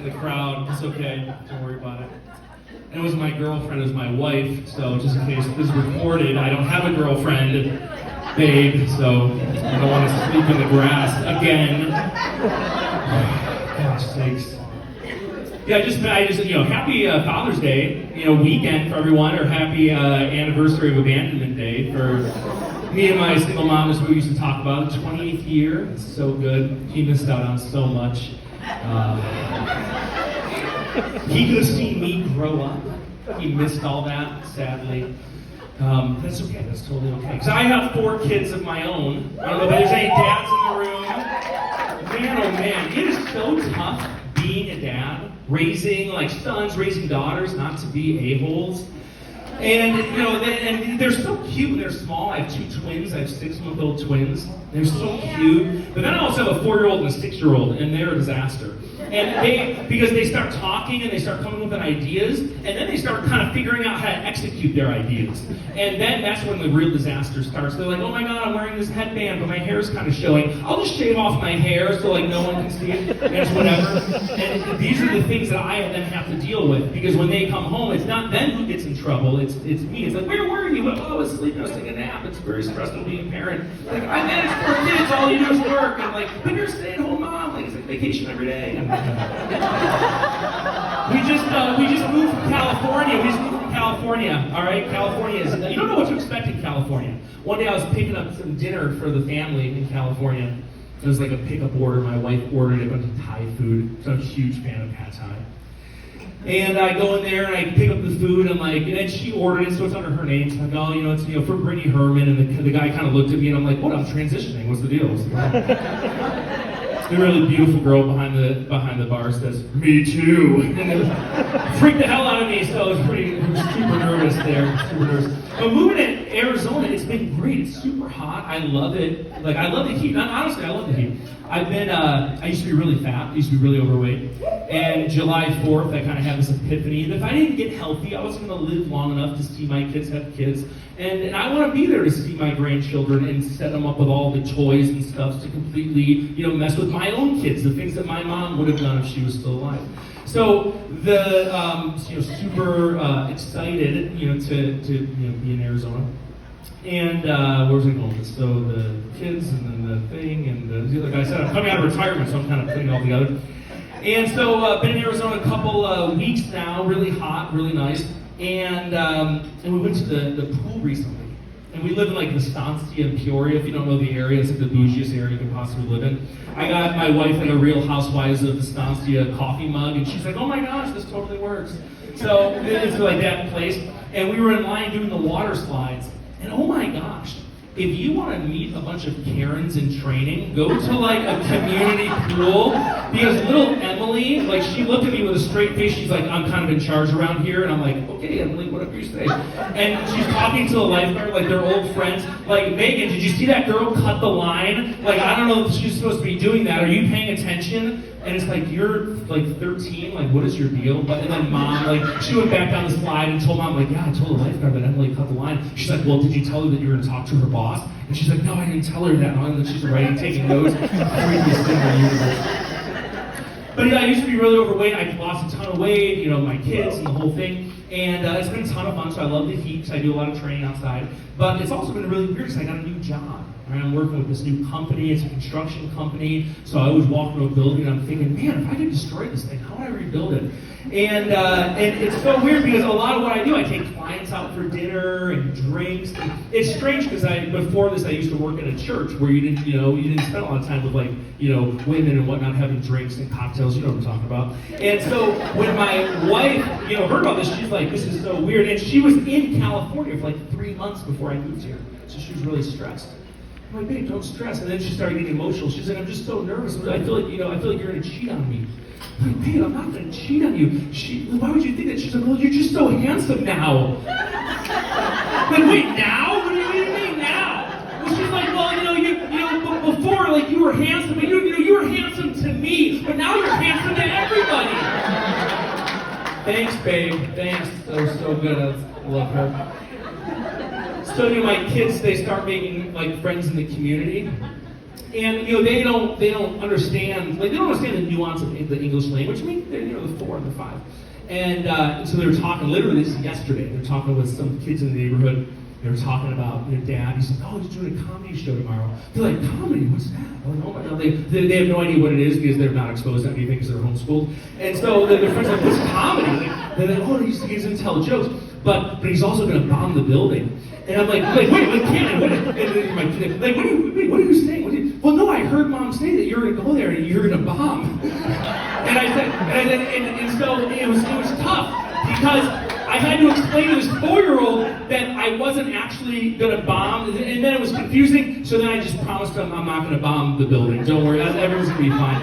in the crowd. It's okay. Don't worry about it. And it wasn't my girlfriend, it was my wife. So just in case this is recorded, I don't have a girlfriend, babe. So I don't want to sleep in the grass again. Gosh sakes. Yeah, I just, happy Father's Day, weekend for everyone, or happy anniversary of Abandonment Day for me and my single mom. This is what we used to talk about, 20th year. It's so good. He missed out on so much. He could have seen me grow up. He missed all that, sadly. That's okay, that's totally okay. Because I have 4 kids of my own. I don't know if there's any dads in the room. Man, oh man, it is so tough being a dad, raising sons, raising daughters, not to be a-holes. And and they're so cute when they're small. I have 2 twins. I have 6-month-old twins. They're so cute. But then I also have a 4-year-old and a 6-year-old, and they're a disaster. And because they start talking and they start coming up with ideas, and then they start kind of figuring out how to execute their ideas. And then that's when the real disaster starts. They're like, oh my god, I'm wearing this headband, but my hair's kind of showing. I'll just shave off my hair so no one can see it, and it's whatever. And these are the things that I then have to deal with, because when they come home, it's not them who gets in trouble, it's me. It's like, where were you? Oh, I was sleeping, I was taking a nap. It's very stressful being a parent. I manage 4 kids, all you do is work. And but you're a stay-at-home mom. It's like vacation every day. And, we just moved from California. All right, California is. You don't know what to expect in California. One day I was picking up some dinner for the family in California. It was like a pickup order. My wife ordered a bunch of Thai food. So I'm a huge fan of pad Thai. And I go in there and I pick up the food and and she ordered it, so it's under her name. So I'm like, oh, it's for Brittany Herman. And the guy kind of looked at me and I'm like, what? I'm transitioning. What's the deal? The really beautiful girl behind the bar says, me too. And it freaked the hell out of me, so I was super nervous there. Super nervous. But moving to Arizona, it's been great. It's super hot. I love it. I love the heat. Honestly, I love the heat. I used to be really fat. I used to be really overweight. And July 4th, I kind of had this epiphany that if I didn't get healthy, I wasn't going to live long enough to see my kids have kids. And I want to be there to see my grandchildren and set them up with all the toys and stuff to completely, mess with my own kids, the things that my mom would have done if she was still alive. So super excited, to be in Arizona. And where was I going with this? So the kids and then the thing and the other guy said I'm coming out of retirement, so I'm kind of putting it all together. And so been in Arizona a couple weeks now, really hot, really nice. And we went to the pool recently. And we live in Estancia and Peoria. If you don't know the area, it's the bougiest area you can possibly live in. I got my wife in a Real Housewives of Estancia coffee mug, and she's like, oh my gosh, this totally works. So it's that place. And we were in line doing the water slides. And oh my gosh, if you want to meet a bunch of Karens in training, go to a community pool, because little Emily, she looked at me with a straight face. She's like, I'm kind of in charge around here, and I'm like, okay, Emily, whatever you say. And she's talking to the lifeguard like they're old friends. Megan, did you see that girl cut the line? I don't know if she's supposed to be doing that. Are you paying attention? And it's you're 13, what is your deal? And then mom, she went back down the slide and told mom, yeah, I told the lifeguard that Emily cut the line. She's like, well, did you tell her that you were going to talk to her boss? And she's like, no, I didn't tell her that. And then she's writing, taking notes. But yeah, I used to be really overweight. I lost a ton of weight, my kids and the whole thing. And it's been a ton of fun, so I love the heat, because I do a lot of training outside. But it's also been really weird, because I got a new job. Right? I'm working with this new company. It's a construction company. So I always walk into a building and I'm thinking, man, if I could destroy this thing, how would I rebuild it? And it's so weird, because a lot of what I do, I take clients out for dinner and drinks. And it's strange, because before this I used to work at a church where you didn't spend a lot of time with women and whatnot, having drinks and cocktails. You know what I'm talking about. And so when my wife heard about this, she's like, this is so weird. And she was in California for 3 months before I moved here, so she was really stressed. I'm like, babe, don't stress. And then she started getting emotional. She's like, I'm just so nervous. I feel like you're going to cheat on me. I'm like, babe, I'm not going to cheat on you. Why would you think that? She's like, well, you're just so handsome now. I'm like, wait, now? What do you mean now? Well, she's like, well, before, you were handsome, but you were handsome to me, but now you're handsome to everybody. Thanks, babe. Thanks. That was so good. I love her. So my kids, they start making friends in the community. And they don't understand, like, they don't understand the nuance of the English language. I mean, they're the 4 and the 5. And so they were talking, literally this is yesterday, they were talking with some kids in the neighborhood. They were talking about dad. He said, "Oh, he's doing a comedy show tomorrow." They're like, "Comedy? What's that?" Oh my God. They have no idea what it is because they're not exposed to anything because they're homeschooled. And so their friends are like, "What's comedy?" They're like, "Oh, he's going to tell jokes, but he's also going to bomb the building." And I'm like, wait, can't I? What are you saying? Well, no, I heard Mom say that you're going to go there and you're going to bomb. And I said, and so it was tough because I had to explain to this 4-year-old that I wasn't actually going to bomb, and then it was confusing, so then I just promised him I'm not going to bomb the building. Don't worry, everyone's going to be fine.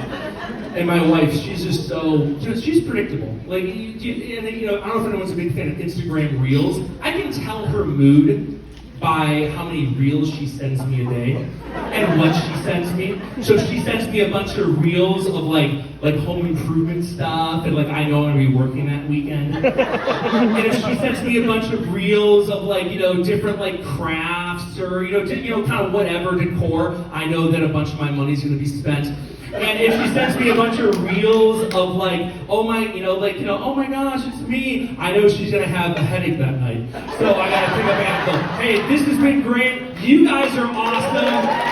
And my wife, she's just so, she's predictable. Like, I don't know if anyone's a big fan of Instagram Reels. I can tell her mood by how many reels she sends me a day and what she sends me. So she sends me a bunch of reels of like home improvement stuff, and like I know I'm gonna be working that weekend. And if she sends me a bunch of reels of like different like crafts or kind of whatever decor, I know that a bunch of my money's gonna be spent. And if she sends me a bunch of reels of like, oh my gosh, it's me, I know she's gonna have a headache that night. So I gotta pick up and go, hey, this has been great. You guys are awesome.